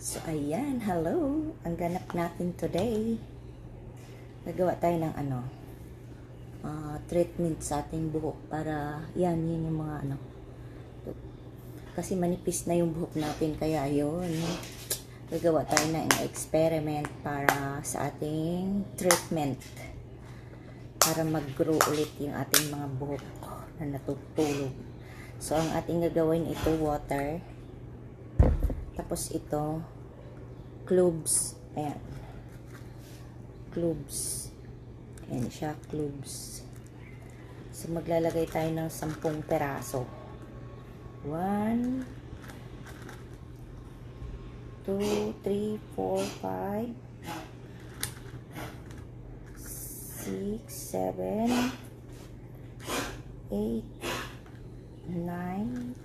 So, ayan. Hello. Ang ganap natin today. Nagawa tayo ng treatment sa ating buhok para, yan yung mga kasi manipis na yung buhok natin. Kaya, yun. Nagawa tayo ng experiment para sa ating treatment. Para mag-grow ulit yung ating mga buhok na natutulog. So, ang ating gagawin ito, water. Tapos ito, cloves. Ayan. Cloves. Ayan siya, cloves. So, maglalagay tayo ng 10 peraso. 1, 2, 3, 4, 5, 6, 7, 8, 9,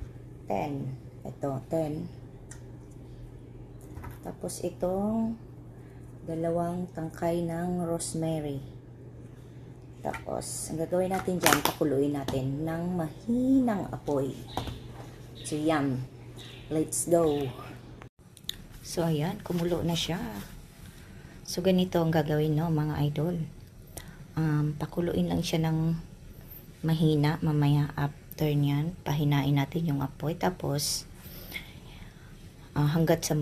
10. Ito, 10. Tapos itong 2 tangkay ng rosemary. Tapos, ang gagawin natin dyan, pakuluin natin ng mahinang apoy. So, yan. Let's go. So, ayan, kumulo na siya. So, ganito ang gagawin, no, mga idol. Pakuluin lang siya ng mahina. Mamaya, after nyan, pahinain natin yung apoy. Tapos, hanggat sa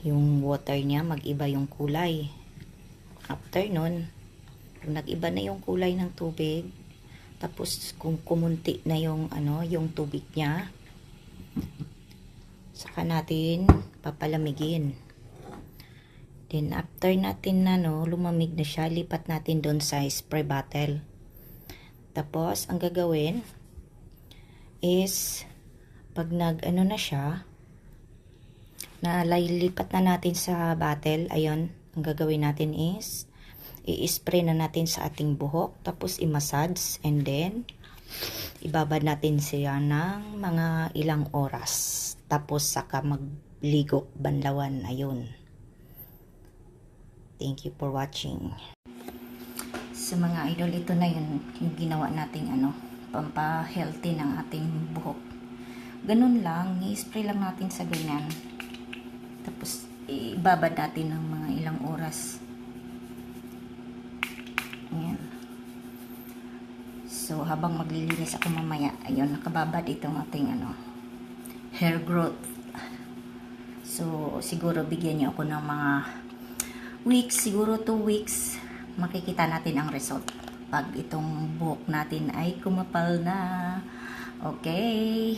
yung water niya, mag-iba yung kulay. After nun, kung nag-iba na yung kulay ng tubig, tapos kung kumunti na yung yung tubig niya, saka natin papalamigin. Then after natin lumamig na siya, lipat natin doon sa spray bottle. Tapos ang gagawin is pag na siya, nalilipat na natin sa bottle, ayun, ang gagawin natin is i-spray na natin sa ating buhok, tapos i-massage, and then ibabad natin siya ng mga ilang oras, tapos saka magligo banlawan. Ayun. Thank you for watching. Sa mga idol, ito na yun yung ginawa nating pampa-healthy ng ating buhok. Ganun lang, i-spray lang natin sa ganyan. Tapos, ibabad natin ng mga ilang oras. Ayan. So, habang maglilinis ako mamaya, ayun, nakababad itong ating hair growth. So, siguro bigyan niyo ako ng mga weeks, siguro 2 weeks, makikita natin ang result. Pag itong buhok natin ay kumapal na. Okay.